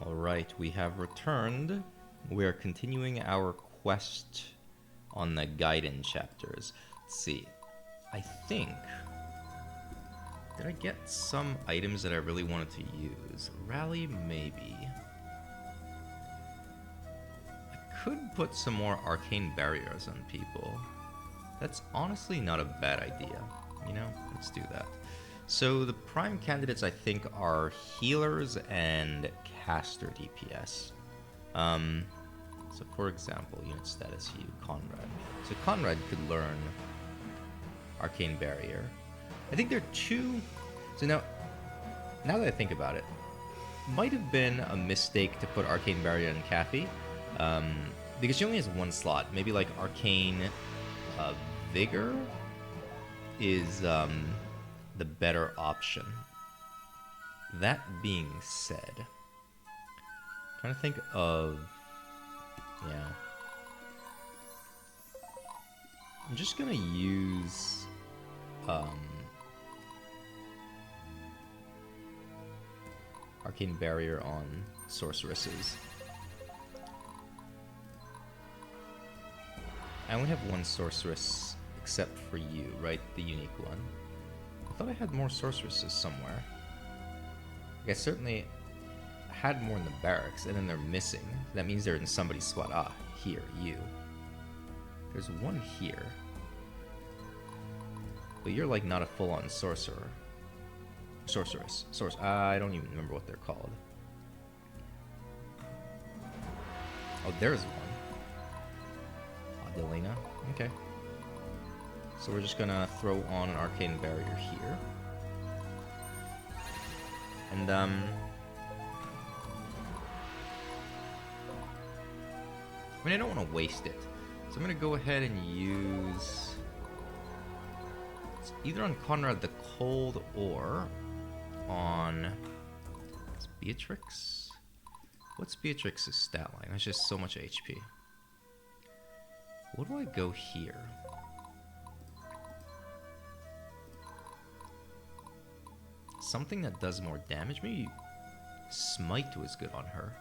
Alright, we have returned. We are continuing our quest on the Gaiden chapters. Let's see. I think... Did I get some items that I really wanted to use? Rally, maybe. I could put some more arcane barriers on people. That's honestly not a bad idea. You know, let's do that. So the prime candidates, I think, are healers and caster DPS. So for example, unit status U, Conrad. So Conrad could learn Arcane Barrier. I think there are two... So now that I think about it, might have been a mistake to put Arcane Barrier in Kathy, because she only has one slot. Maybe like Arcane Vigor is the better option. That being said, I'm trying to think of... Yeah. I'm just gonna use... Arcane Barrier on sorceresses. I only have one sorceress except for you, right? The unique one. I thought I had more sorceresses somewhere. Like I certainly had more in the barracks, and then they're missing. That means they're in somebody's spot. Ah, here, you. There's one here. But you're like not a full-on sorcerer. Sorceress. I don't even remember what they're called. Oh, there's one. Adelina. Okay. So we're just gonna throw on an arcane barrier here. And, I mean, I don't want to waste it. So I'm gonna go ahead and use... It's either on Conrad the Cold or on... It's Beatrix? What's Beatrix's stat line? That's just so much HP. What do I go here? Something that does more damage? Maybe Smite was good on her.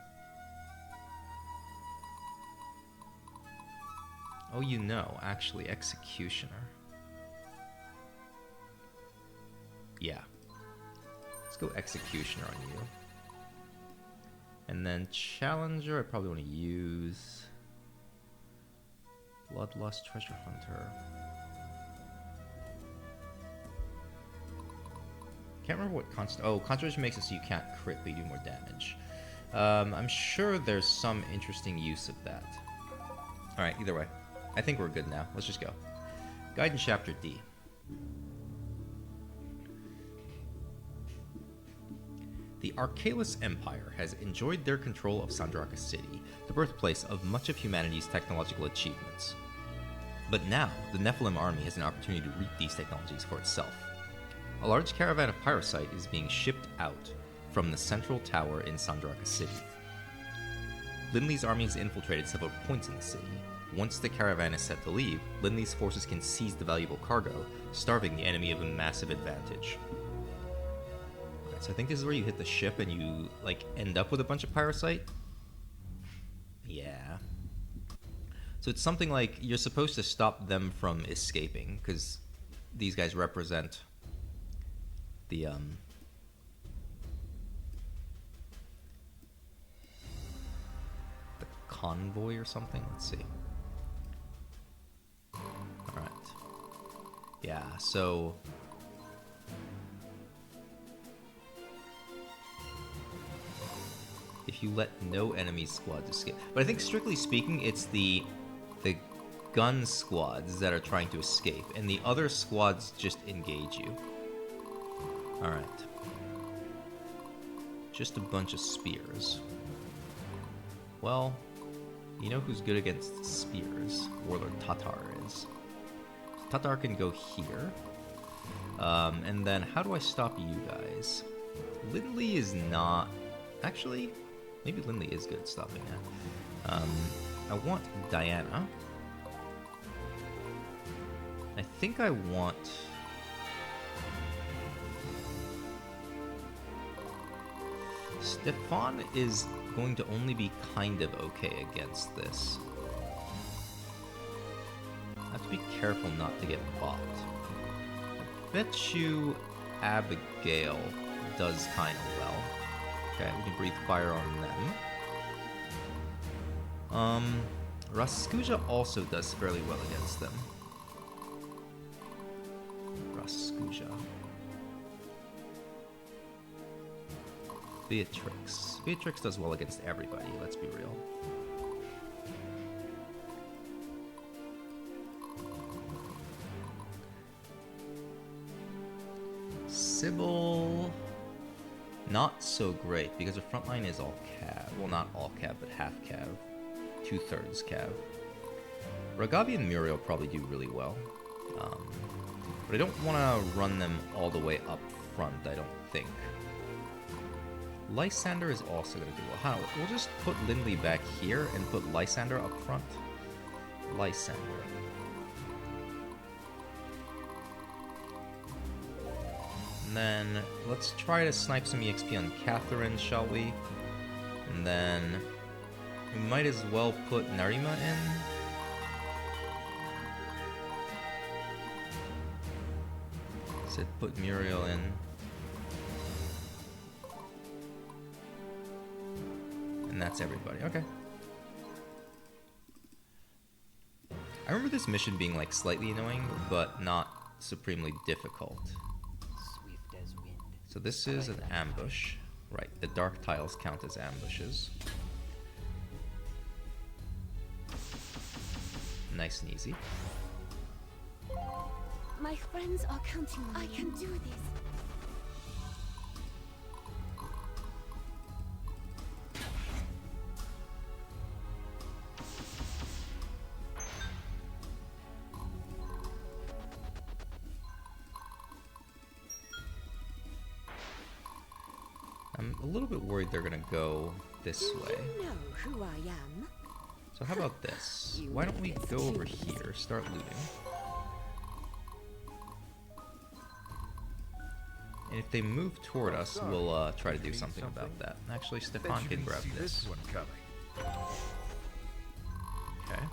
Oh, you know, actually, Executioner. Yeah. Let's go Executioner on you. And then Challenger, I probably want to use... Bloodlust Treasure Hunter. Can't remember what concentration makes it so you can't crit, but you do more damage. I'm sure there's some interesting use of that. Alright, either way. I think we're good now. Let's just go. Gaiden Chapter D. The Arcalis Empire has enjoyed their control of Sandraka City, the birthplace of much of humanity's technological achievements. But now, the Nephilim army has an opportunity to reap these technologies for itself. A large caravan of pyrosite is being shipped out from the central tower in Sandraka City. Lindley's army has infiltrated several points in the city. Once the caravan is set to leave, Lindley's forces can seize the valuable cargo, starving the enemy of a massive advantage. Okay, so I think this is where you hit the ship and you, like, end up with a bunch of pyrosite? Yeah. So it's something like you're supposed to stop them from escaping, because these guys represent the, convoy or something? Let's see. Alright. Yeah, so... If you let no enemy squads escape. But I think strictly speaking, it's the gun squads that are trying to escape, and the other squads just engage you. Alright. Just a bunch of spears. Well... You know who's good against spears? Warlord Tatar is. Tatar can go here. And then how do I stop you guys? Lindley is not... Actually, maybe Lindley is good at stopping that. I want Diana. I think I want... Stefan is going to only be kind of okay against this. I have to be careful not to get bought. I bet you Abigail does kind of well. Okay, we can breathe fire on them. Raskuja also does fairly well against them. Raskuja. Beatrix. Beatrix does well against everybody, let's be real. Sybil, not so great because her front line is all Cav. Well, not all Cav, but half Cav. 2/3 Cav. Ragavi and Muriel probably do really well. But I don't want to run them all the way up front, I don't think. Lysander is also going to do well. How? We'll just put Lindley back here and put Lysander up front. Lysander. And then let's try to snipe some EXP on Catherine, shall we? And then we might as well put Narima in. Said put Muriel in. And that's everybody. Okay. I remember this mission being like slightly annoying, but not supremely difficult. So this is an ambush. Right, the dark tiles count as ambushes. Nice and easy. My friends are counting on me. I can do this. I'm a little bit worried they're gonna go this way. You know who I am. So how about this? Why don't we go over here, start looting. And if they move toward us, we'll try to do something about that. Actually, Stefan can grab this. Okay.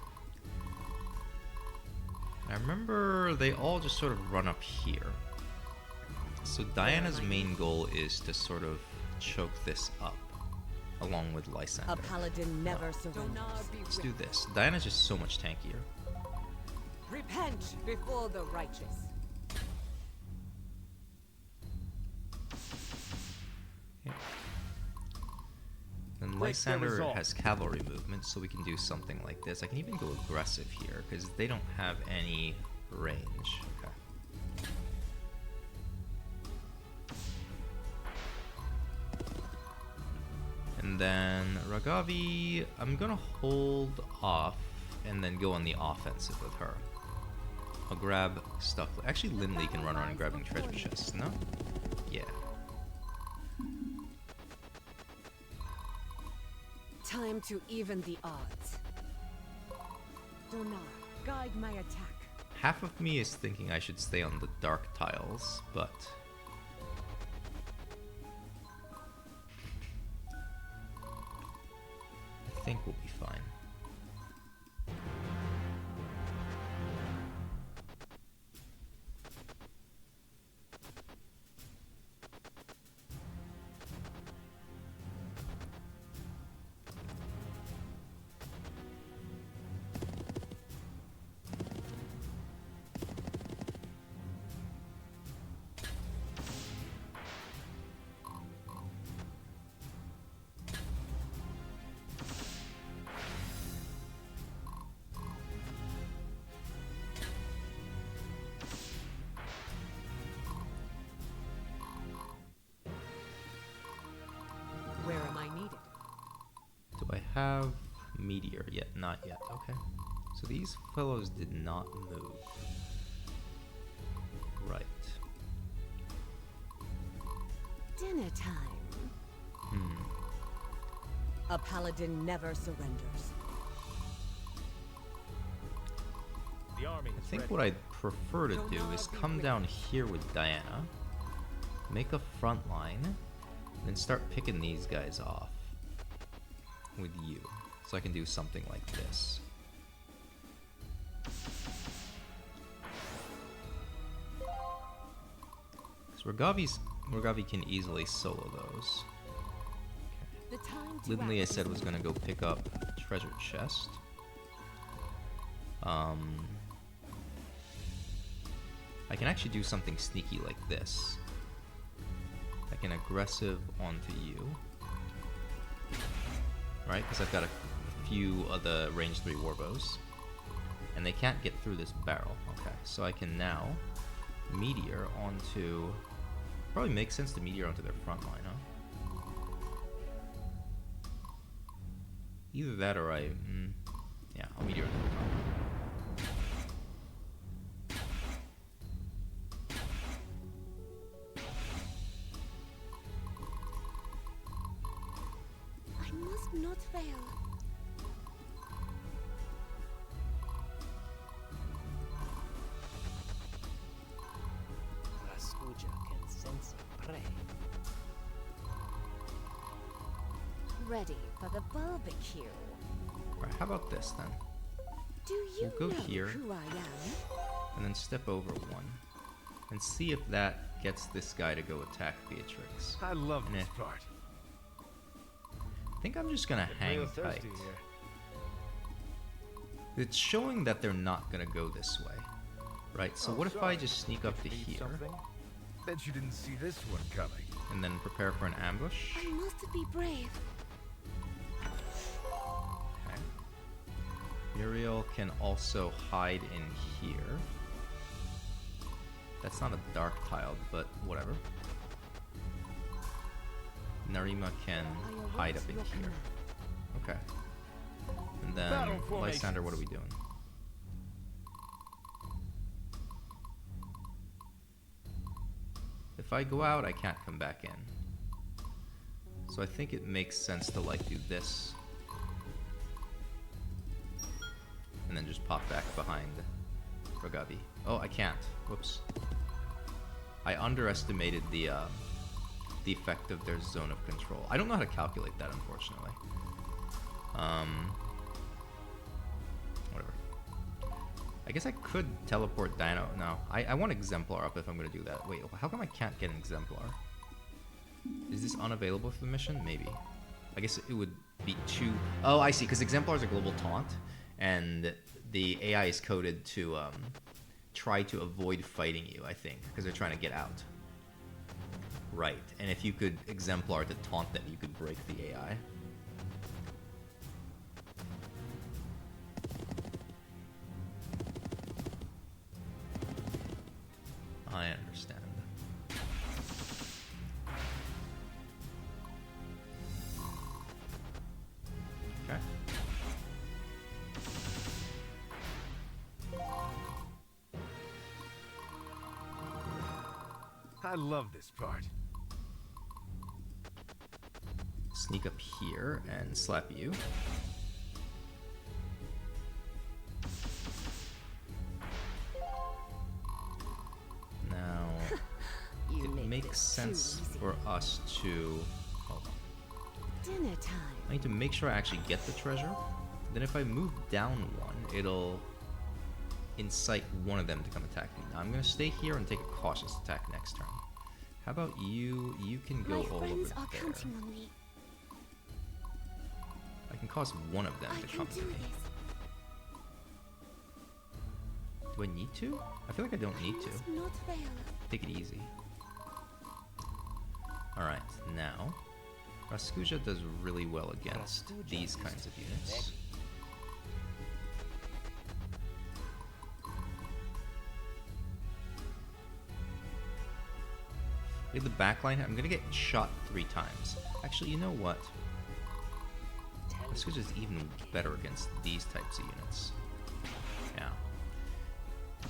I remember they all just sort of run up here. So Diana's main goal is to sort of choke this up, along with Lysander. A paladin never surrenders. Let's do this. Diana's just so much tankier. Repent before the righteous. Yeah. And Lysander has cavalry movement, so we can do something like this. I can even go aggressive here, because they don't have any range. Okay. And then Ragavi, I'm gonna hold off and then go on the offensive with her. I'll grab stuff. Actually, Lindley can run around and grabbing treasure chests, no? Yeah. Time to even the odds. Donar, guide my attack. Half of me is thinking I should stay on the dark tiles, but I think we'll be fine. Where am I needed? Do I have meteor yet? Not yet. Okay. So these fellows did not move. Right. Dinner time. A paladin never surrenders. I think what I'd prefer to do is come down here with Diana, make a front line, Then start picking these guys off with you. So I can do something like this. So Rogavi can easily solo those. Okay. Lindley I said was gonna go pick up treasure chest. I can actually do something sneaky like this. I can aggressive onto you. Right? Because I've got a few of the range 3 warbows. And they can't get through this barrel. Okay, so I can now meteor onto... Probably makes sense to meteor onto their front line, huh? Either that or I... yeah, I'll meteor onto their front line. Not fail. Raskuja can sense prey. Ready for the barbecue. Alright, how about this then? Do you We'll go know here. who I am? And then step over one. And see if that gets this guy to go attack Beatrix. I love And this if- part. I think I'm just gonna hang Real tight. thirsty here. It's showing that they're not gonna go this way. Right, so Oh, what if I sorry. just sneak up to Need here something? Bet you didn't see this one coming. and then prepare for an ambush? I must be brave. Okay. Muriel can also hide in here. That's not a dark tile, but whatever. Narima can hide up in here. Okay. And then Battle formations. Lysander, what are we doing? If I go out, I can't come back in. So I think it makes sense to like do this. And then just pop back behind Rogavi. Oh, I can't. Whoops. I underestimated the effect of their zone of control. I don't know how to calculate that, unfortunately. Whatever. I guess I could teleport Dino. No, I want Exemplar up if I'm going to do that. Wait, how come I can't get an Exemplar? Is this unavailable for the mission? Maybe. I guess it would be too... Oh, I see, because Exemplar is a global taunt, and the AI is coded to try to avoid fighting you, I think, because they're trying to get out. Right, and if you could Exemplar to taunt them, you could break the AI. I understand. Okay. I love this part. Sneak up here and slap you. Now, You it make makes this sense too easy. for us to... Hold on. Dinner time. I need to make sure I actually get the treasure. Then if I move down one, it'll incite one of them to come attack me. Now I'm going to stay here and take a cautious attack next turn. How about you? You can go My all over friends are there. counting on me. I can cause one of them I to can come do to me. this. Do I need to? I feel like I don't need I to. must not fail. Take it easy. Alright, now Raskuja does really well against Raskuja these kinds of units. Look at the backline. I'm gonna get shot 3 times. Actually, you know what? Raskuja is even better against these types of units. Yeah.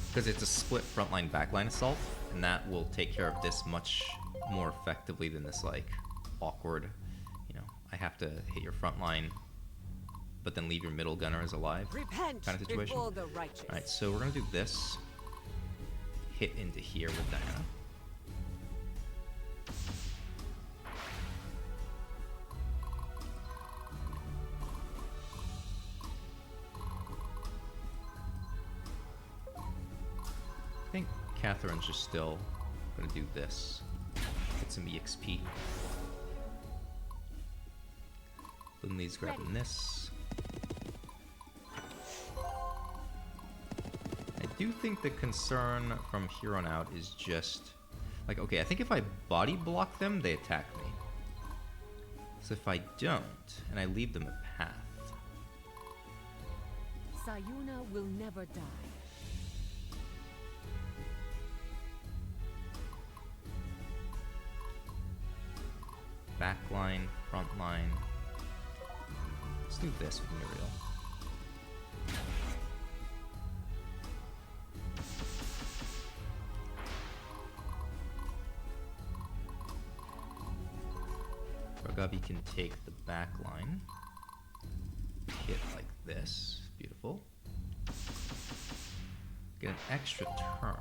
Because it's a split frontline backline assault, and that will take care of this much more effectively than this like awkward, you know, I have to hit your front line but then leave your middle gunner as alive Repent kind of situation. before the righteous. Alright, so we're gonna do this. Hit into here with Diana. Catherine's just still gonna do this. Get some EXP. Lindley's grabbing this. I do think the concern from here on out is just... like, okay, I think if I body block them, they attack me. So if I don't, and I leave them a path... Sayuna will never die. Back line, front line. Let's do this with Muriel. Ragabi can take the back line. Hit like this. Beautiful. Get an extra turn.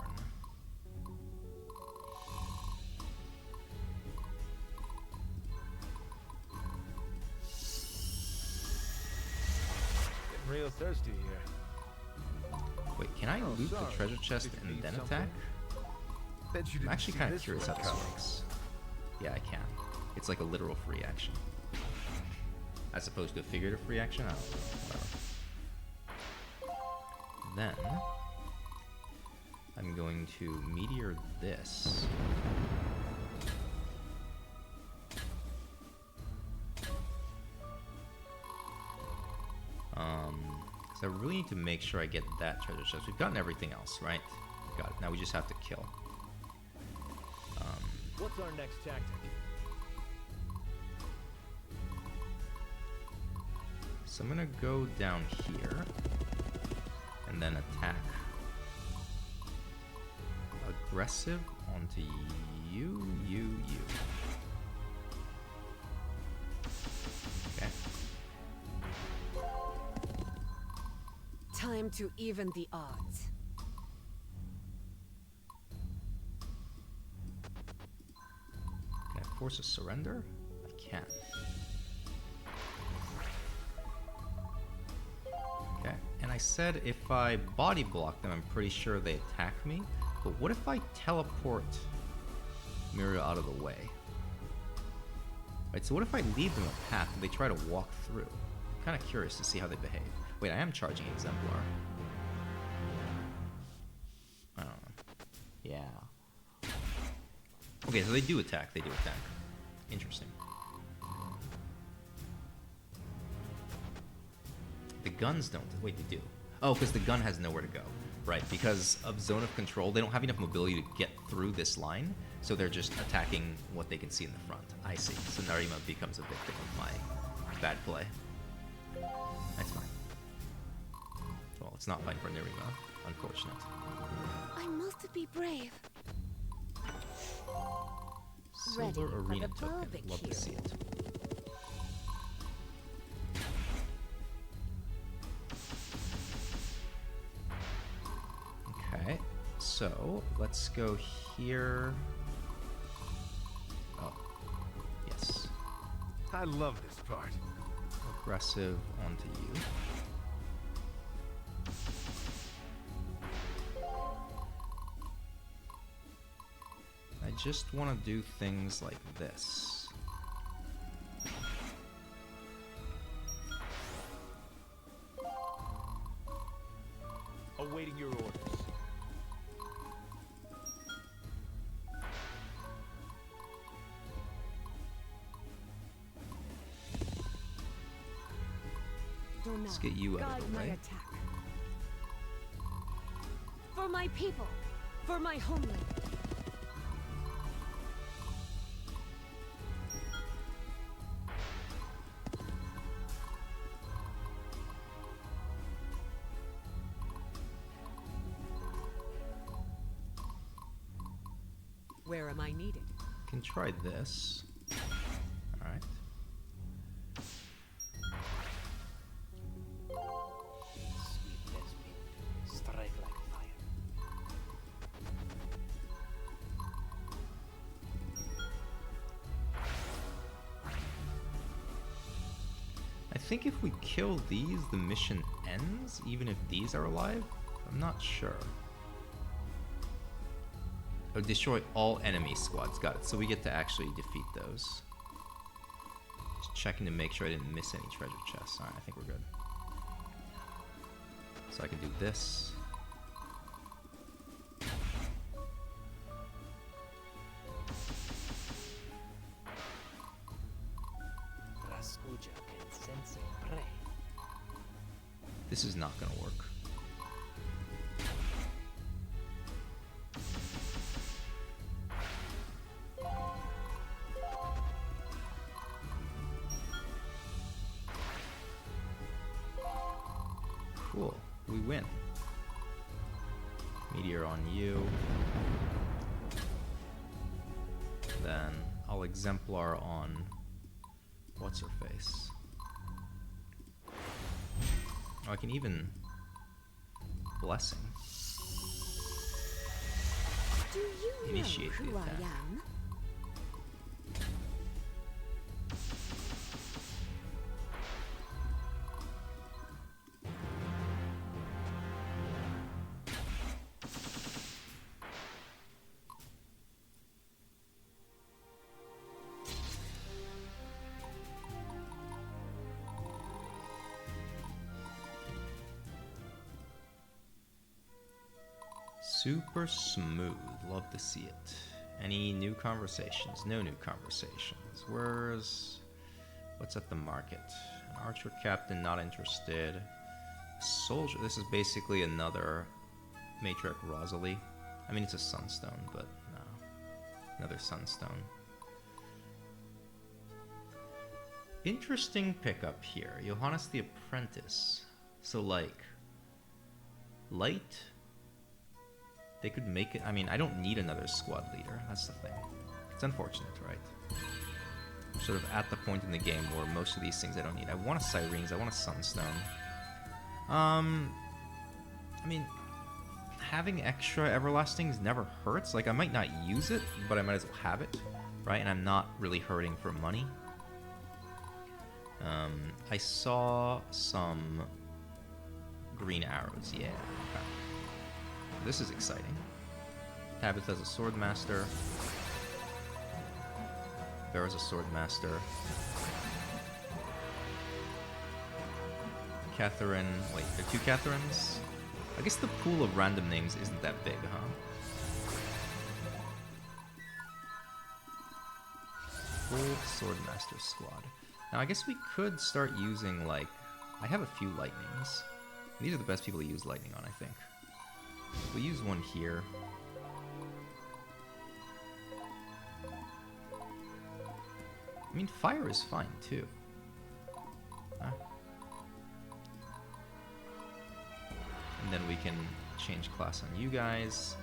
Getting real thirsty here. Wait, can I loot sorry. the treasure chest Did you and need then something? attack? Bet you I'm didn't actually see kind of this curious one how this coming. works. Yeah, I can. It's like a literal free action. As opposed to a figurative free action? I don't know. Whatever. Then... I'm going to meteor this. So I really need to make sure I get that treasure chest. We've gotten everything else, right? Got it. Now we just have to kill. What's our next tactic? So I'm gonna go down here and then attack. Aggressive onto you. Okay. Time to even the odds. Can I force a surrender? I can. Okay. And I said if I body block them, I'm pretty sure they attack me. But what if I teleport Muriel out of the way? Right, so what if I leave them a path and they try to walk through? I'm kind of curious to see how they behave. Wait, I am charging Exemplar. I don't know. Yeah. Okay, so they do attack. They do attack. Interesting. The guns don't. Wait, they do. Oh, because the gun has nowhere to go. Right, because of zone of control, they don't have enough mobility to get through this line, so they're just attacking what they can see in the front. I see. So Narima becomes a victim of my bad play. That's fine. Well, it's not fine for Narima. Unfortunate. I must be brave. Ready Silver for Arena the token. Love barbecue. to see it. Okay, so let's go here. Oh, yes. I love this part. Aggressive onto you. I just want to do things like this. Awaiting your orders. Let's get you out of the my way. attack. For my people, for my homeland. Where am I needed? Can try this. All right. Sweet Desmond, strike like fire. I think if we kill these, the mission ends, even if these are alive. I'm not sure. Oh, destroy all enemy squads. Got it. So we get to actually defeat those. Just checking to make sure I didn't miss any treasure chests. Alright, I think we're good. So I can do this. This is not gonna work. Cool, we win. Meteor on you. Then I'll exemplar on what's her face. Oh, I can even blessing. Do you Initiate know the who I attack. am? Super smooth. Love to see it. Any new conversations? No new conversations. What's at the market? An archer captain, not interested. A soldier. This is basically another matriarch Rosalie. I mean, it's a sunstone, but no. Another sunstone. Interesting pickup here. Johannes the Apprentice. So, like, light. They could make it. I mean, I don't need another squad leader. That's the thing. It's unfortunate, right? I'm sort of at the point in the game where most of these things I don't need. I want a Syrenes. I want a Sunstone. I mean, having extra Everlastings never hurts. Like, I might not use it, but I might as well have it, right? And I'm not really hurting for money. I saw some green arrows. Yeah. Okay. This is exciting. Tabitha's a sword master. Vera's a sword master. Catherine. Wait, there are two Catherines? I guess the pool of random names isn't that big, huh? Full sword master squad. Now, I guess we could start using, like, I have a few lightnings. These are the best people to use lightning on, I think. We'll use one here. I mean, fire is fine, too. Huh? And then we can change class on you guys.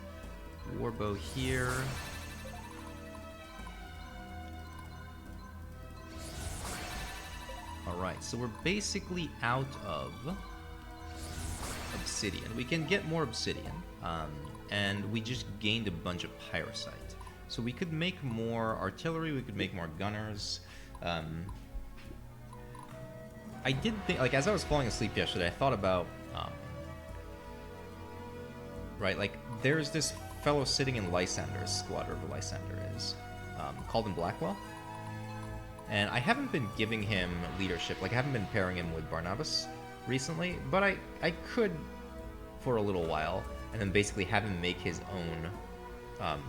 Warbow here. Alright, so we're basically out of obsidian. We can get more obsidian, and we just gained a bunch of pyrosite. So we could make more artillery, we could make more gunners. I did think, like, as I was falling asleep yesterday, I thought about, right, like, there's this fellow sitting in Lysander's squad, wherever Lysander is, called in Blackwell. And I haven't been giving him leadership, like, I haven't been pairing him with Barnabas recently, but I could for a little while, and then basically have him make his own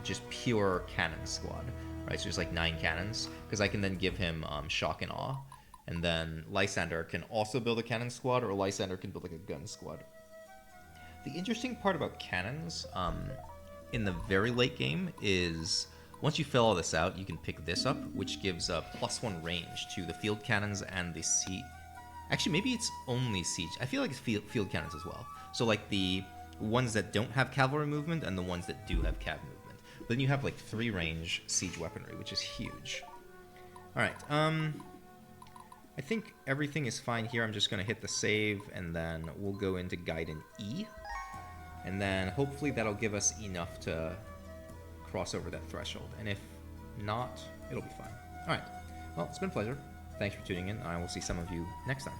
just pure cannon squad, right? So just like 9 cannons, because I can then give him shock and awe, and then Lysander can also build a cannon squad, or Lysander can build like a gun squad. The interesting part about cannons in the very late game is once you fill all this out, you can pick this up, which gives a +1 range to the field cannons and the siege. Actually, maybe it's only siege. I feel like it's field cannons as well. So like the ones that don't have cavalry movement and the ones that do have cav movement. But then you have like 3 range siege weaponry, which is huge. All right. I think everything is fine here. I'm just going to hit the save, and then we'll go into Gaiden E. And then hopefully that'll give us enough to cross over that threshold. And if not, it'll be fine. All right. Well, it's been a pleasure. Thanks for tuning in. I will see some of you next time.